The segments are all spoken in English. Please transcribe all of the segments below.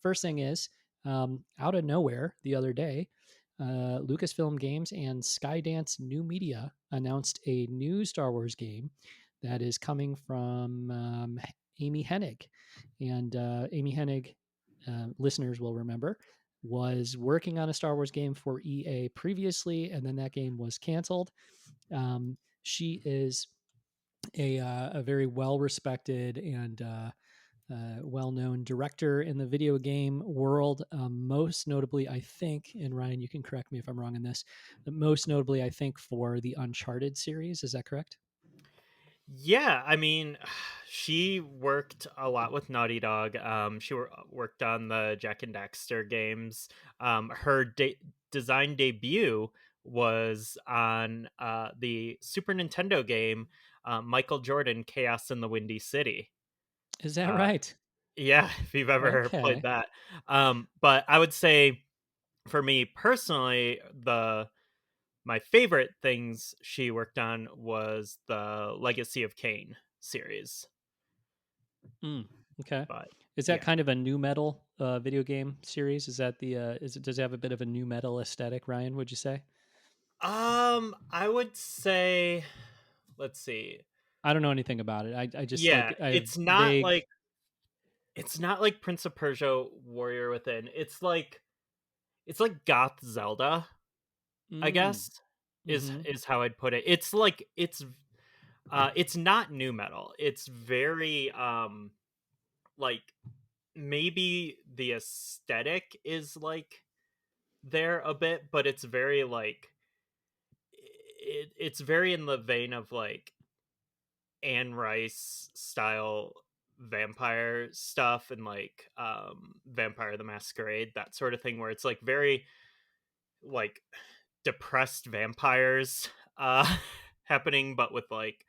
first thing is, out of nowhere the other day, Lucasfilm Games and Skydance New Media announced a new Star Wars game that is coming from Amy Hennig. And Amy Hennig, listeners will remember, was working on a Star Wars game for EA previously, and then that game was canceled. She is a very well respected and well known director in the video game world. Most notably, I think, and Ryan, you can correct me if I'm wrong in this, but most notably, I think, for the Uncharted series. Is that correct? Yeah, I mean, she worked a lot with Naughty Dog. She worked on the Jack and Daxter games. Her design debut was on the Super Nintendo game Michael Jordan Chaos in the Windy City. Is that Uh, right? yeah, if you've ever played Okay. that. But I would say for me personally, the my favorite things she worked on was the Legacy of Kain series. Mm, okay. But Is that yeah. kind of a new metal video game series? Is that the is it does it have a bit of a new metal aesthetic, Ryan, would you say? I would say, let's see. I don't know anything about it. I just Yeah, like I have vague. it's not like Prince of Persia Warrior Within. It's like goth Zelda, I Mm, guess is mm-hmm. is how I'd put it. It's not new metal. It's very like maybe the aesthetic is like there a bit, but it's very like it's very in the vein of like Anne Rice style vampire stuff and like Vampire the Masquerade, that sort of thing, where it's like very like depressed vampires happening, but with like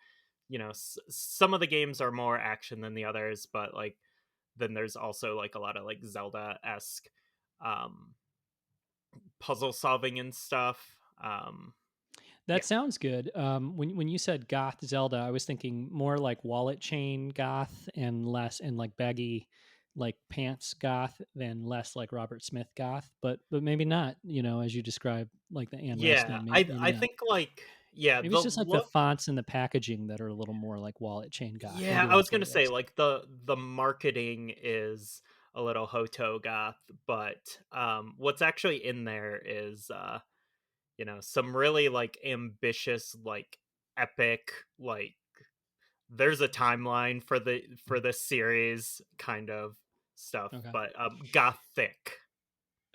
some of the games are more action than the others, but like then there's also like a lot of like Zelda-esque um puzzle solving and stuff. That Yeah. sounds good. When you said goth Zelda, I was thinking more like wallet chain goth and less and like baggy like pants goth than less like Robert Smith goth. But maybe not. You know, as you described, like the Anne Rice Yeah, thing. Maybe I not. think like yeah, Maybe it's the just like the look. fonts and the packaging that are a little more like wallet chain goth. Yeah, Maybe I was that's going what to it say is. like the marketing is a little hoto goth, but what's actually in there is some really like ambitious like epic like there's a timeline for this series kind of stuff, Okay. but gothic,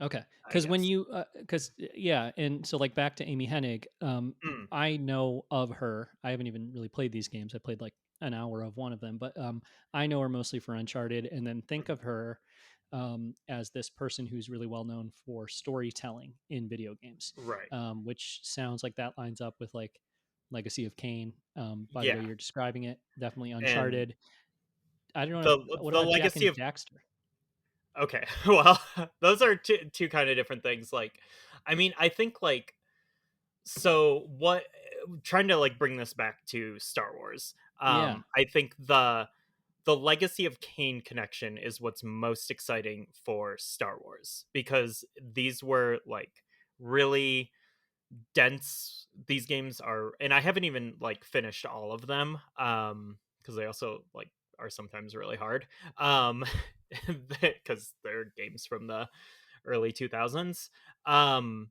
Okay, I because when guess. you, because yeah, and so like back to Amy Hennig, Mm, I know of her. I haven't even really played these games. I played like an hour of one of them, but I know her mostly for Uncharted, and then think of her as this person who's really well known for storytelling in video games, right. which sounds like that lines up with like Legacy of Kain. By the way Yeah. you're describing it, definitely And Uncharted. I don't know. What the about Jack legacy and of Daxter? okay. Well, those are two kind of different things. Like, I mean, I think like so what trying to like bring this back to Star Wars. Yeah. I think the Legacy of Kain connection is what's most exciting for Star Wars because these were like really dense. These games are, and I haven't even like finished all of them because they also like are sometimes really hard because they're games from the early 2000s. um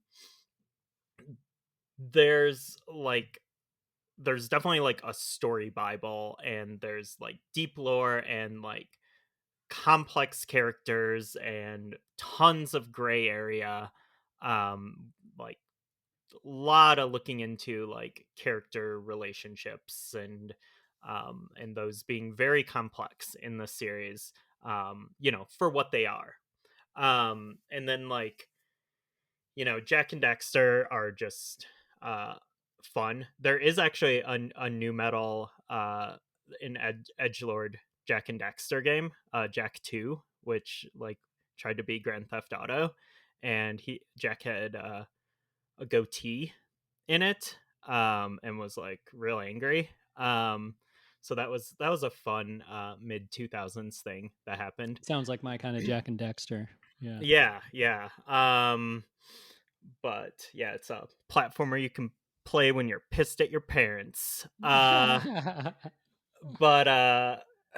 there's like there's definitely like a story bible, and there's like deep lore and like complex characters and tons of gray area, like a lot of looking into like character relationships and those being very complex in the series, for what they are. And then like Jack and Dexter are just uh fun. There is actually a new metal in Edgelord Jack and Dexter game, Jack 2, which like tried to be Grand Theft Auto, and he Jack had a goatee in it, and was like real angry. So that was a fun mid 2000s thing that happened. Sounds like my kind of Jack and Dexter. Yeah. Yeah, yeah. But yeah, it's a platformer you can play when you're pissed at your parents. But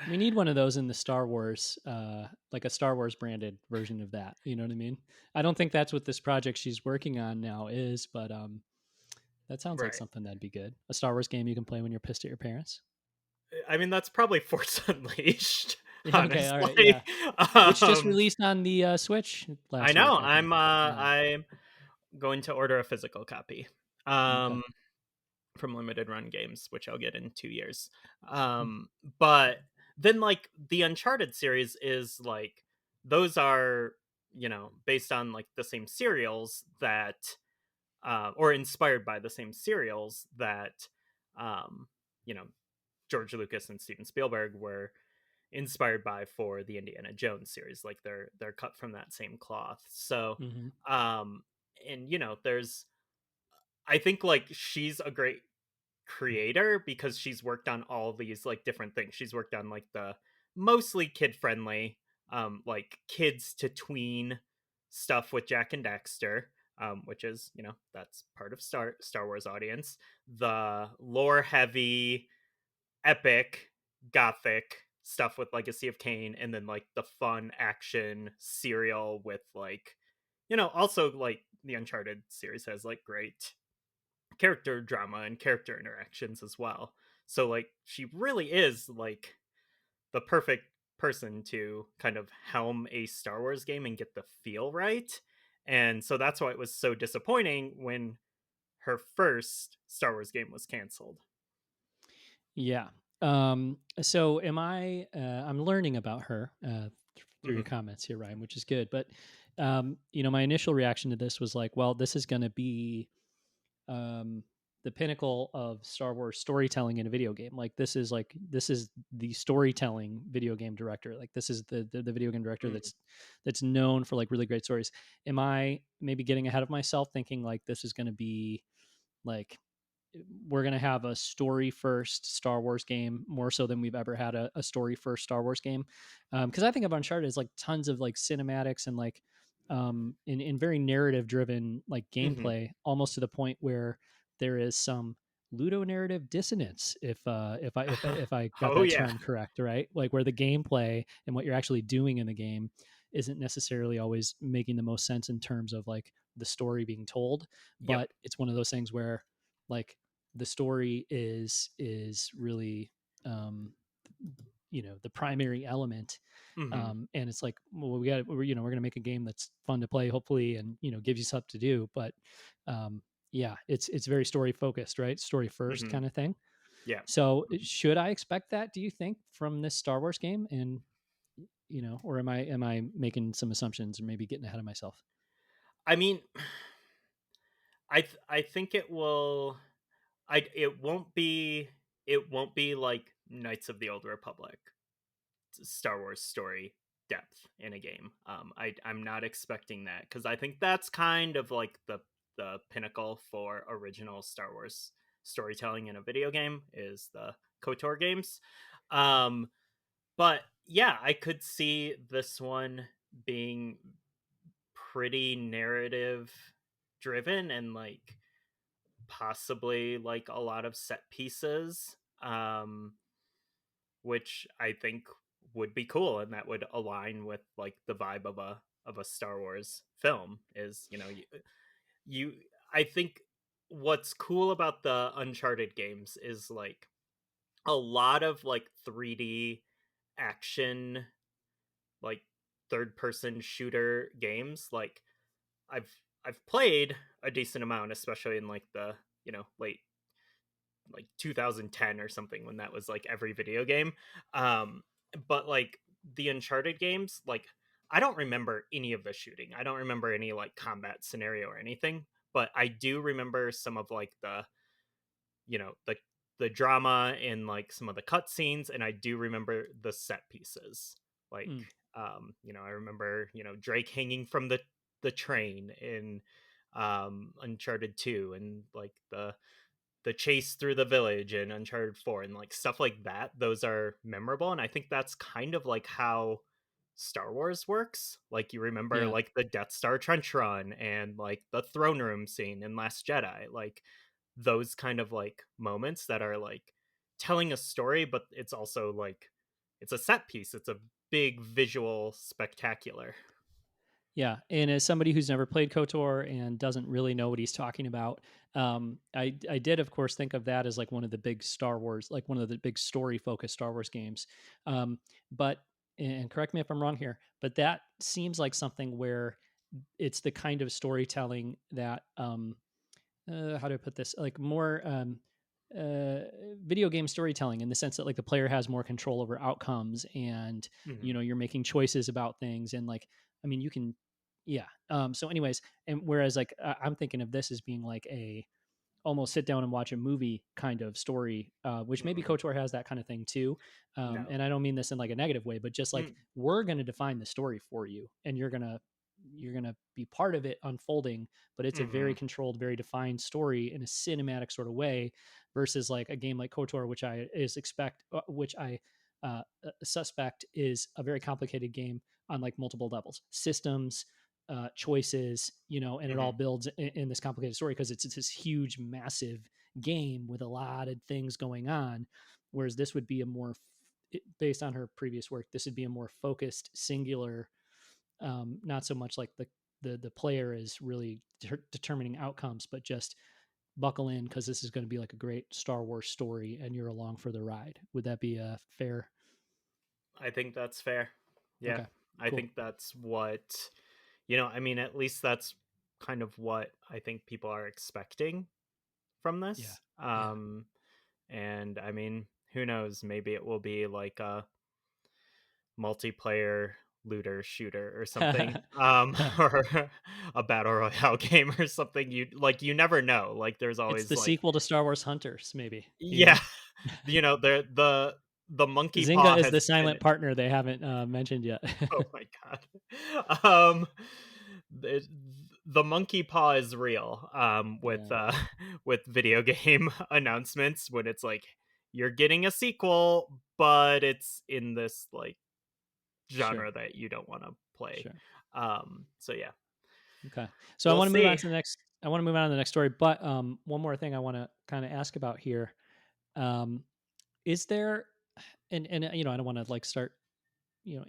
We need one of those in the Star Wars, like a Star Wars branded version of that. You know what I mean? I don't think that's what this project she's working on now is, but that sounds like right. something that'd be good. A Star Wars game you can play when you're pissed at your parents. I mean, that's probably Force Unleashed, Yeah. Okay. All right. honestly. Yeah. Which just Um, released on the Switch I last know. week, I think. Yeah. I'm going to order a physical copy. Okay. Um, from limited run games, which I'll get in 2 years. Mm. But then like the Uncharted series is like those are based on like the same serials that or inspired by the same serials that um, you know George Lucas and Steven Spielberg were inspired by for the Indiana Jones series. Like they're cut from that same cloth. So Hmm. um, and there's I think like she's a great creator because she's worked on all these like different things. She's worked on like the mostly kid friendly, like kids to tween stuff with Jack and Dexter, which is that's part of Star Wars audience. The lore heavy, epic, gothic stuff with Legacy of Kain, and then like the fun action serial with like also like the Uncharted series has like great character drama and character interactions as well. So like she really is like the perfect person to kind of helm a Star Wars game and get the feel right. And so that's why it was so disappointing when her first Star Wars game was canceled. Yeah. So am I? I'm learning about her through your Hmm. comments here, Ryan, which is good. But my initial reaction to this was like, well, this is going to be um, the pinnacle of Star Wars storytelling in a video game. This is the storytelling video game director. Like this is the video game director Mm. that's known for like really great stories. Am I maybe getting ahead of myself, thinking like this is going to be like we're going to have a story first Star Wars game more so than we've ever had a story first Star Wars game? Because I think of Uncharted as like tons of like cinematics and like in very narrative driven like Hmm. gameplay, almost to the point where there is some ludonarrative dissonance, if I got Oh that yeah. term correct, right? Like where the gameplay and what you're actually doing in the game isn't necessarily always making the most sense in terms of like the story being told. Yep. But it's one of those things where like the story is really um the primary element, Hmm. and it's like, well, we're gonna make a game that's fun to play, hopefully, and gives you stuff to do. But yeah, it's very story focused, right? Story first Hmm. kind of thing. Yeah. So should I expect that, do you think, from this Star Wars game? And or am I making some assumptions or maybe getting ahead of myself? I mean, I think it will. It won't be like Knights of the Old Republic Star Wars story depth in a game. I'm not expecting that because I think that's kind of like the pinnacle for original Star Wars storytelling in a video game is the KOTOR games. Um, but yeah, I could see this one being pretty narrative driven and like possibly like a lot of set pieces. Which I think would be cool and that would align with like the vibe of a Star Wars film is, you I think what's cool about the Uncharted games is like a lot of like 3D action like third person shooter games like I've I've played a decent amount especially in like the, late like 2010 or something when that was like every video game. But like the Uncharted games, like I don't remember any of the shooting. I don't remember any like combat scenario or anything, but I do remember some of like you know, the the drama in like some of the cutscenes and I do remember the set pieces. Like Mm. I remember, Drake hanging from the train in Uncharted 2 and like the chase through the village in Uncharted 4 and like stuff like that. Those are memorable, and I think that's kind of like how Star Wars works. Like you remember Yeah. like the Death Star trench run and like the throne room scene in Last Jedi. Like those kind of like moments that are like telling a story, but it's also like it's a set piece. It's a big visual spectacular. Yeah, and as somebody who's never played KOTOR and doesn't really know what he's talking about, I did of course think of that as like one of the big Star Wars, like one of the big story focused Star Wars games. But and correct me if I'm wrong here, but that seems like something where it's the kind of storytelling that how do I put this? Like more uh, video game storytelling in the sense that like the player has more control over outcomes, and Hmm. you're making choices about things, and like I mean you can, yeah. So anyways, and whereas like I'm thinking of this as being like a almost sit down and watch a movie kind of story, which maybe Hmm. KOTOR has that kind of thing too. No. And I don't mean this in like a negative way, but just like Mm. we're going to define the story for you, and you're gonna be part of it unfolding, but it's a very Hmm. controlled, very defined story in a cinematic sort of way, versus like a game like KOTOR, which I suspect is a very complicated game on like multiple levels, systems, choices, and it all Hmm. builds in this complicated story because it's this huge, massive game with a lot of things going on. Whereas this would be a more, based on her previous work, this would be a more focused, singular, not so much like the player is really determining outcomes, but just buckle in because this is going to be like a great Star Wars story, and you're along for the ride. Would that be a fair? I think that's fair. Yeah. Okay, I cool. think that's what, I mean, at least that's kind of what I think people are expecting from Yeah, this. yeah. And I mean, who knows? Maybe it will be like a multiplayer looter shooter or something. Or a battle royale game or something. You never know. Like there's It's always the like, sequel to Star Wars Hunters, maybe. yeah, the monkey Zynga paw is has the been. silent partner they haven't mentioned yet. Oh my god. The, the monkey paw is real. With Yeah, with video game announcements when it's like you're getting a sequel, but it's in this like sure, genre that you don't want to play. sure. So yeah, Okay. So I we'll want to move on see. to the next. I want to move on to the next story, but one more thing I want to kind of ask about here. Um, is there, and I don't want to like start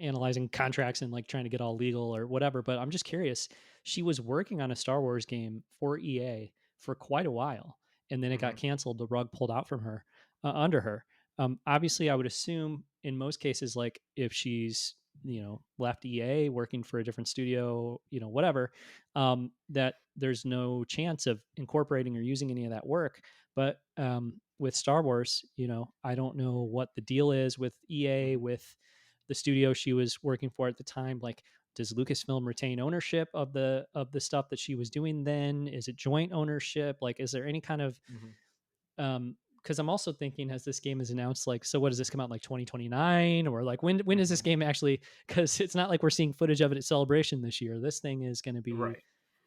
analyzing contracts and like trying to get all legal or whatever, but I'm just curious. She was working on a Star Wars game for EA for quite a while, and then it got Hmm. canceled. The rug pulled out from her, under her. Obviously I would assume in most cases, like if she's left EA working for a different studio, whatever, that there's no chance of incorporating or using any of that work. But with Star Wars, I don't know what the deal is with EA, Hmm. with the studio she was working for at the time. Like, does Lucasfilm retain ownership of the stuff that she was doing then? Is it joint ownership? Like, is there any kind of Hmm. because I'm also thinking, as this game is announced, like, so what does this come out, like 2029, or like when is this Hmm. game actually? Because it's not like we're seeing footage of it at Celebration this year. This thing is going to be Right.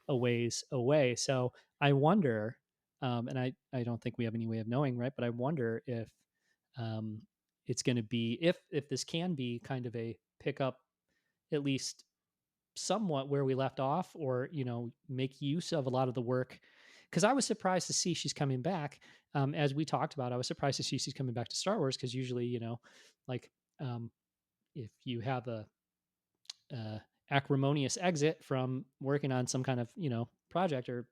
a ways away. So I wonder, and I don't think we have any way of knowing, right? But I wonder if um, it's going to be, if this can be kind of a pickup, at least somewhat where we left off, or make use of a lot of the work. Because I was surprised to see she's coming back. As we talked about, I was surprised to see she's coming back to Star Wars, because usually, like, um, if you have a acrimonious exit from working on some kind of project, or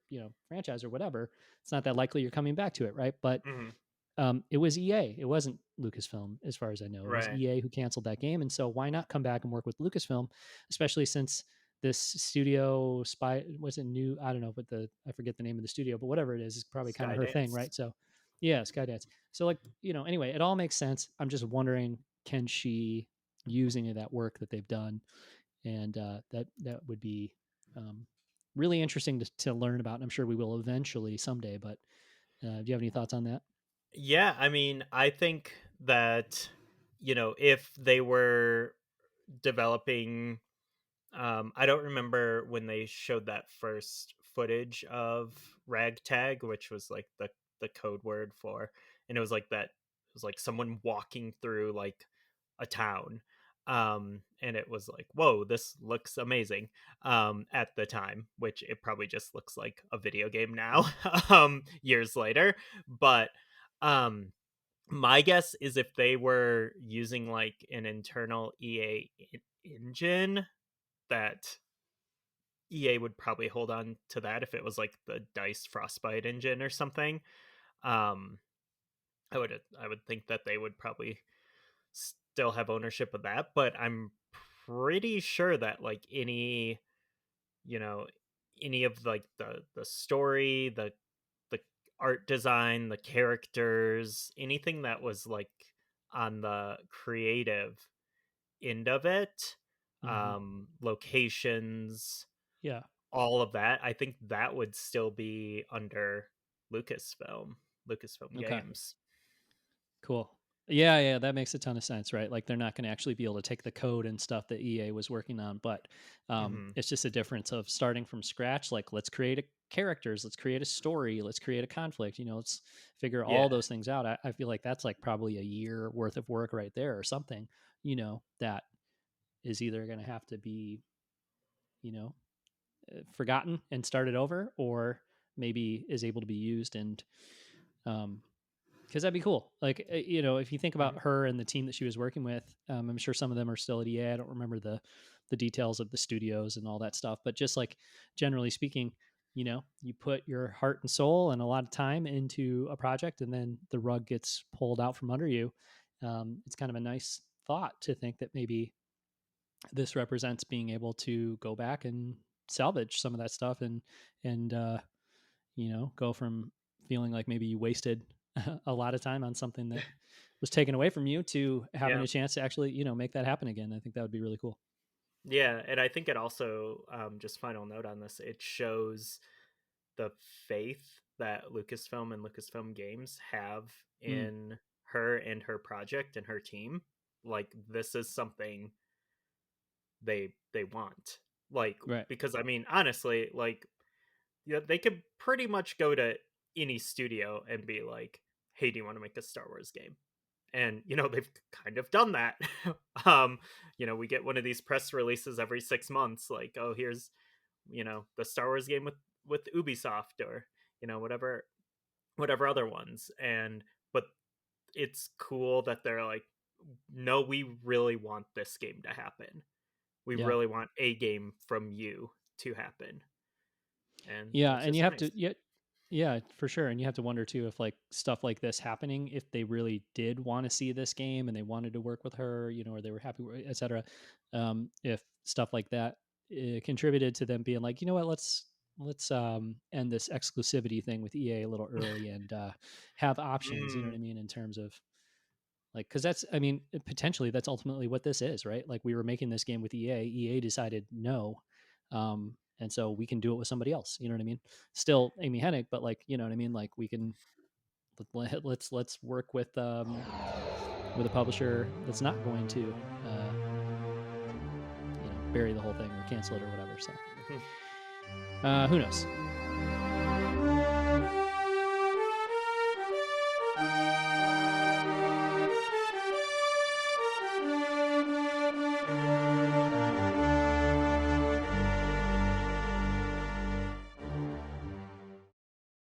franchise or whatever, it's not that likely you're coming back to it, right? But Hmm. it was EA. It wasn't Lucasfilm, as far as I know. It was Right. EA who canceled that game, and so why not come back and work with Lucasfilm, especially since this studio spy was it new? I don't know, but I forget the name of the studio, but whatever it is probably kind of her thing, Skydance. right? So, yeah, Skydance. So, like, anyway, it all makes sense. I'm just wondering, can she use any of that work that they've done? And that would be um, really interesting to learn about. And I'm sure we will eventually someday. But do you have any thoughts on that? Yeah, I mean, I think that if they were developing, I don't remember when they showed that first footage of Ragtag, which was like the the code word for, and it was like that. It was like someone walking through like a town, and it was like, whoa, this looks amazing, at the time, which it probably just looks like a video game now, years later. But um my guess is if they were using like an internal engine, that EA would probably hold on to that if it was like the Dice Frostbite engine or something. Um, I would think that they would probably still have ownership of that, but I'm pretty sure that like you know any of like the story, the art design, the characters, anything that was like on the creative end of it, Hmm. locations, Yeah. all of that, I think that would still be under Lucasfilm Okay. Games. Cool. Yeah, yeah, that makes a ton of sense, right? Like they're not going to actually be able to take the code and stuff that EA was working on, but Hmm. it's just a difference of starting from scratch. Like, let's create characters, let's create a story, let's create a conflict. Let's figure all Yeah. those things out. I feel like that's like probably a year worth of work right there, or something. That is either going to have to be, you know, forgotten and started over, or maybe is able to be used and um, because that'd be cool. Like, if you think Hmm. about her and the team that she was working with, I'm sure some of them are still at EA. I don't remember the details of the studios and all that stuff, but just like generally speaking, you put your heart and soul and a lot of time into a project, and then the rug gets pulled out from under you. It's kind of a nice thought to think that maybe this represents being able to go back and salvage some of that stuff and go from feeling like maybe you wasted a lot of time on something that was taken away from you to having Yeah. a chance to actually, make that happen again. I think that would be really cool. Yeah, and I think it also, just final note on this, it shows the faith that Lucasfilm and Lucasfilm Games have Mm, in her and her project and her team. Like this is something they want. Like right. because I mean honestly, like yeah, they could pretty much go to any studio and be like, "Hey, do you want to make a Star Wars game?" And they've kind of done that. um, we get one of these press releases every 6 months, like, "Oh, here's the Star Wars game with Ubisoft or whatever other ones." And but it's cool that they're like, "No, we really want this game to happen. We Yeah. really want a game from you to happen." And Yeah. that's And you just have nice. to, yeah, for sure. And you have to wonder too, if like stuff like this happening, if they really did want to see this game and they wanted to work with her, or they were happy, etc. If stuff like that contributed to them being like, you know what, let's end this exclusivity thing with EA a little early and have options. You know what Mm, I mean? In terms of like, because that's, I mean, potentially that's ultimately what this is, right? Like we were making this game with EA. EA decided no, and so we can do it with somebody else. You know what I mean? Still Amy Hennig, but like, you know what I mean? Like we can let's work with a publisher that's not going to bury the whole thing or cancel it or whatever. So who knows?